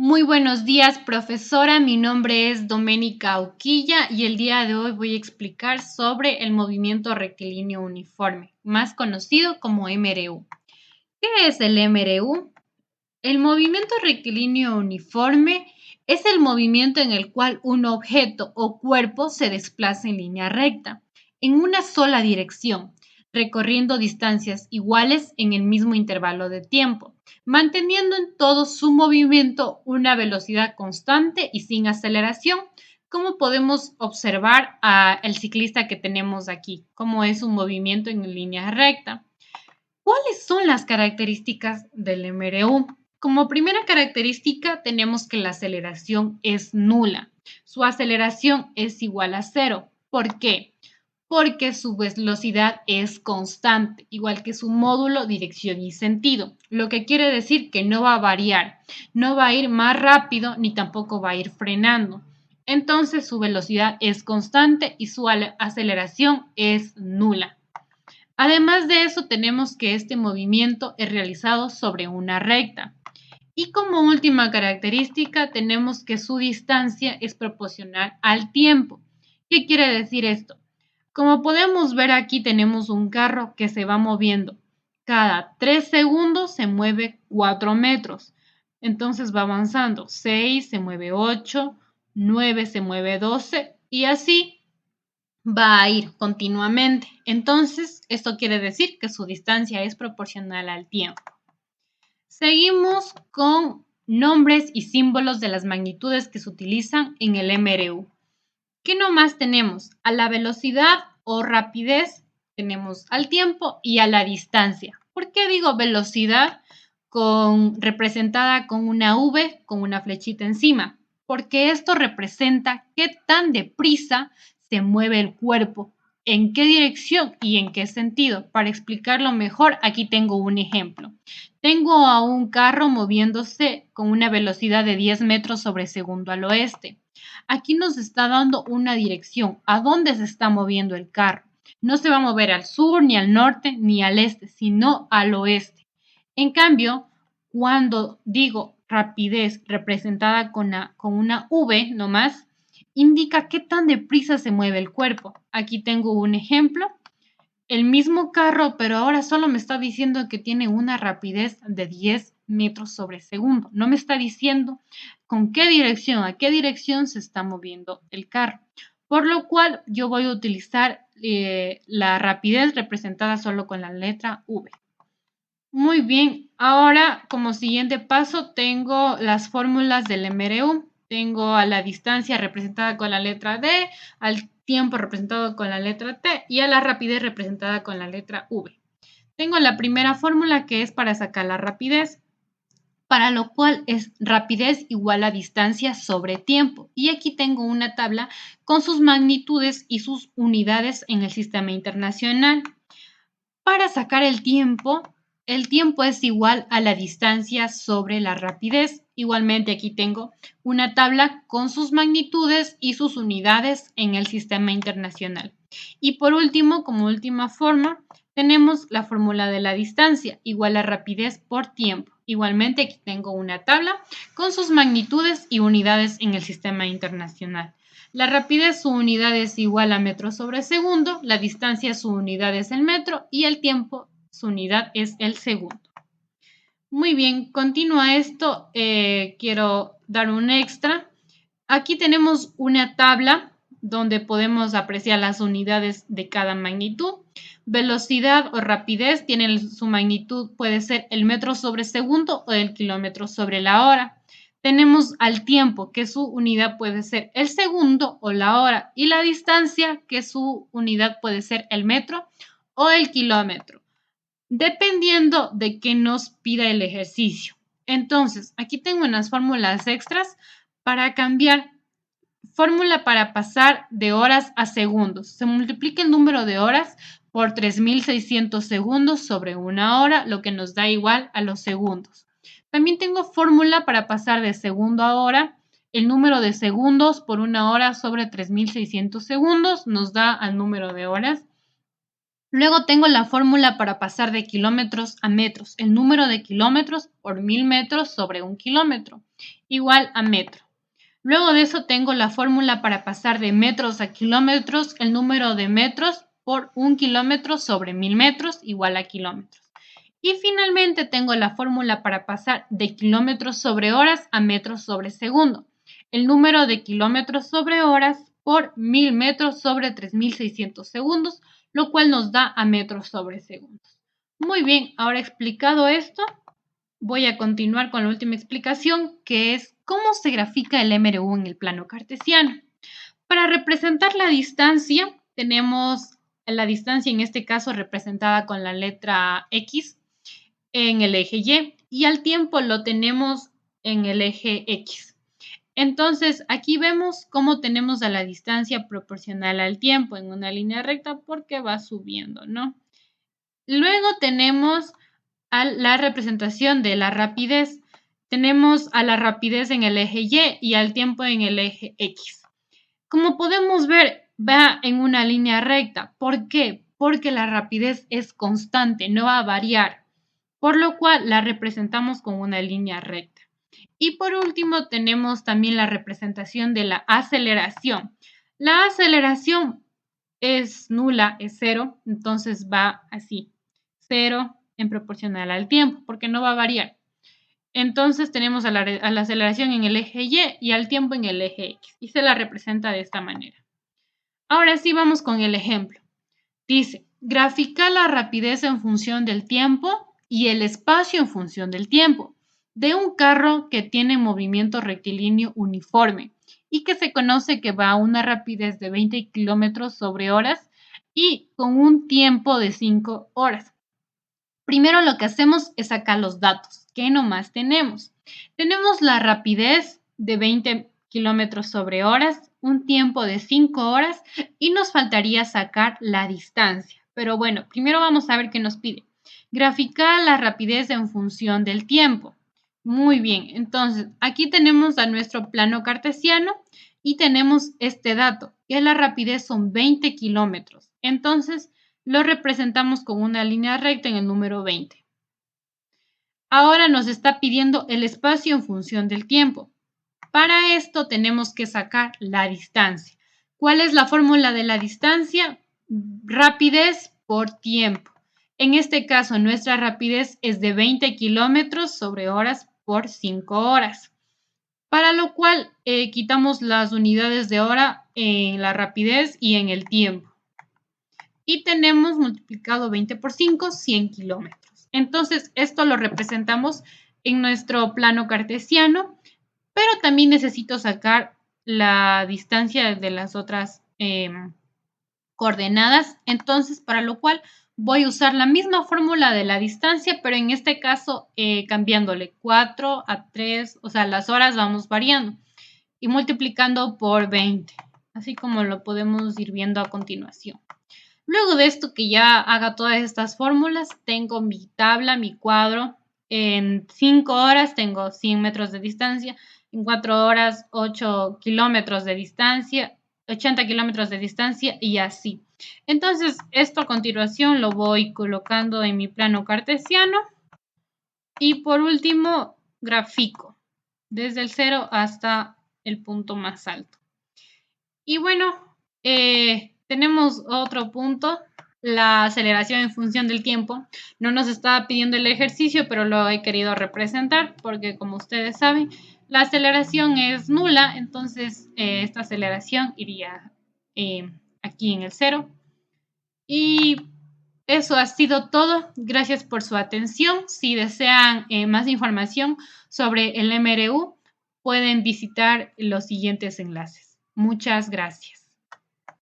Muy buenos días, profesora. Mi nombre es Doménica Uquilla y el día de hoy voy a explicar sobre el movimiento rectilíneo uniforme, más conocido como MRU. ¿Qué es el MRU? El movimiento rectilíneo uniforme es el movimiento en el cual un objeto o cuerpo se desplaza en línea recta, en una sola dirección, recorriendo distancias iguales en el mismo intervalo de tiempo, manteniendo en todo su movimiento una velocidad constante y sin aceleración, como podemos observar al ciclista que tenemos aquí, como es un movimiento en línea recta. ¿Cuáles son las características del MRU? Como primera característica tenemos que la aceleración es nula. Su aceleración es igual a cero. ¿Por qué? Porque su velocidad es constante, igual que su módulo, dirección y sentido, lo que quiere decir que no va a variar, no va a ir más rápido ni tampoco va a ir frenando. Entonces su velocidad es constante y su aceleración es nula. Además de eso, tenemos que este movimiento es realizado sobre una recta. Y como última característica, tenemos que su distancia es proporcional al tiempo. ¿Qué quiere decir esto? Como podemos ver aquí, tenemos un carro que se va moviendo. Cada 3 segundos se mueve 4 metros. Entonces va avanzando. 6 se mueve 8, 9 se mueve 12 y así va a ir continuamente. Entonces, esto quiere decir que su distancia es proporcional al tiempo. Seguimos con nombres y símbolos de las magnitudes que se utilizan en el MRU. ¿Qué nomás tenemos? A la velocidad o rapidez, tenemos al tiempo y a la distancia. ¿Por qué digo velocidad representada con una V con una flechita encima? Porque esto representa qué tan deprisa se mueve el cuerpo, en qué dirección y en qué sentido. Para explicarlo mejor, aquí tengo un ejemplo. Tengo a un carro moviéndose con una velocidad de 10 metros sobre segundo al oeste. Aquí nos está dando una dirección, a dónde se está moviendo el carro. No se va a mover al sur, ni al norte, ni al este, sino al oeste. En cambio, cuando digo rapidez representada con una V nomás, indica qué tan deprisa se mueve el cuerpo. Aquí tengo un ejemplo. El mismo carro, pero ahora solo me está diciendo que tiene una rapidez de 10 metros sobre segundo. No me está diciendo con qué dirección, a qué dirección se está moviendo el carro. Por lo cual yo voy a utilizar la rapidez representada solo con la letra V. Muy bien, ahora como siguiente paso tengo las fórmulas del MRU. Tengo a la distancia representada con la letra D, al tiempo representado con la letra T y a la rapidez representada con la letra V. Tengo la primera fórmula que es para sacar la rapidez, para lo cual es rapidez igual a distancia sobre tiempo. Y aquí tengo una tabla con sus magnitudes y sus unidades en el sistema internacional. Para sacar el tiempo es igual a la distancia sobre la rapidez. Igualmente aquí tengo una tabla con sus magnitudes y sus unidades en el sistema internacional. Y por último, como última forma, tenemos la fórmula de la distancia, igual a rapidez por tiempo. Igualmente aquí tengo una tabla con sus magnitudes y unidades en el sistema internacional. La rapidez, su unidad es igual a metros sobre segundo, la distancia, su unidad es el metro y el tiempo, su unidad es el segundo. Muy bien, continúa esto. Quiero dar un extra. Aquí tenemos una tabla donde podemos apreciar las unidades de cada magnitud. Velocidad o rapidez tienen su magnitud, puede ser el metro sobre segundo o el kilómetro sobre la hora. Tenemos al tiempo, que su unidad puede ser el segundo o la hora, y la distancia, que su unidad puede ser el metro o el kilómetro, dependiendo de qué nos pida el ejercicio. Entonces, aquí tengo unas fórmulas extras para cambiar. Fórmula para pasar de horas a segundos. Se multiplica el número de horas por 3600 segundos sobre una hora, lo que nos da igual a los segundos. También tengo fórmula para pasar de segundo a hora. El número de segundos por una hora sobre 3600 segundos nos da al número de horas. Luego tengo la fórmula para pasar de kilómetros a metros, el número de kilómetros por 1000 metros sobre un kilómetro. igual a metro. Luego de eso tengo la fórmula para pasar de metros a kilómetros, el número de metros por 1 kilómetro sobre 1000 metros igual a kilómetros. Y finalmente tengo la fórmula para pasar de kilómetros sobre horas a metros sobre segundo. El número de kilómetros sobre horas por 1000 metros sobre 3600 segundos, lo cual nos da a metros sobre segundos. Muy bien, ahora explicado esto, voy a continuar con la última explicación, que es cómo se grafica el MRU en el plano cartesiano. Para representar la distancia, tenemos la distancia en este caso representada con la letra X en el eje y al tiempo lo tenemos en el eje X. Entonces, aquí vemos cómo tenemos a la distancia proporcional al tiempo en una línea recta porque va subiendo, ¿no? Luego tenemos a la representación de la rapidez. Tenemos a la rapidez en el eje Y al tiempo en el eje X. Como podemos ver, va en una línea recta. ¿Por qué? Porque la rapidez es constante, no va a variar, por lo cual la representamos con una línea recta. Y por último, tenemos también la representación de la aceleración. La aceleración es nula, es cero, entonces va así, cero en proporcional al tiempo, porque no va a variar. Entonces tenemos a la aceleración en el eje Y al tiempo en el eje X, y se la representa de esta manera. Ahora sí vamos con el ejemplo. Dice, grafica la rapidez en función del tiempo y el espacio en función del tiempo de un carro que tiene movimiento rectilíneo uniforme y que se conoce que va a una rapidez de 20 kilómetros sobre horas y con un tiempo de 5 horas. Primero lo que hacemos es sacar los datos. ¿Qué nomás tenemos? Tenemos la rapidez de 20 kilómetros sobre horas, un tiempo de 5 horas y nos faltaría sacar la distancia. Pero bueno, primero vamos a ver qué nos pide. Graficar la rapidez en función del tiempo. Muy bien, entonces aquí tenemos a nuestro plano cartesiano y tenemos este dato, que la rapidez son 20 kilómetros. Entonces, lo representamos con una línea recta en el número 20. Ahora nos está pidiendo el espacio en función del tiempo. Para esto tenemos que sacar la distancia. ¿Cuál es la fórmula de la distancia? Rapidez por tiempo. En este caso, nuestra rapidez es de 20 kilómetros sobre horas por 5 horas. Para lo cual, quitamos las unidades de hora en la rapidez y en el tiempo. Y tenemos multiplicado 20 por 5, 100 kilómetros. Entonces, esto lo representamos en nuestro plano cartesiano, pero también necesito sacar la distancia de las otras coordenadas. Entonces, para lo cual voy a usar la misma fórmula de la distancia, pero en este caso cambiándole 4 a 3, o sea, las horas vamos variando y multiplicando por 20, así como lo podemos ir viendo a continuación. Luego de esto que ya haga todas estas fórmulas, tengo mi tabla, mi cuadro. En 5 horas tengo 100 metros de distancia, en 4 horas 8 kilómetros de distancia, 80 kilómetros de distancia y así. Entonces, esto a continuación lo voy colocando en mi plano cartesiano. Y por último, grafico desde el 0 hasta el punto más alto. Y bueno, tenemos otro punto, la aceleración en función del tiempo. No nos estaba pidiendo el ejercicio, pero lo he querido representar porque, como ustedes saben, la aceleración es nula, entonces esta aceleración iría aquí en el 0. Y eso ha sido todo. Gracias por su atención. Si desean más información sobre el MRU, pueden visitar los siguientes enlaces. Muchas gracias.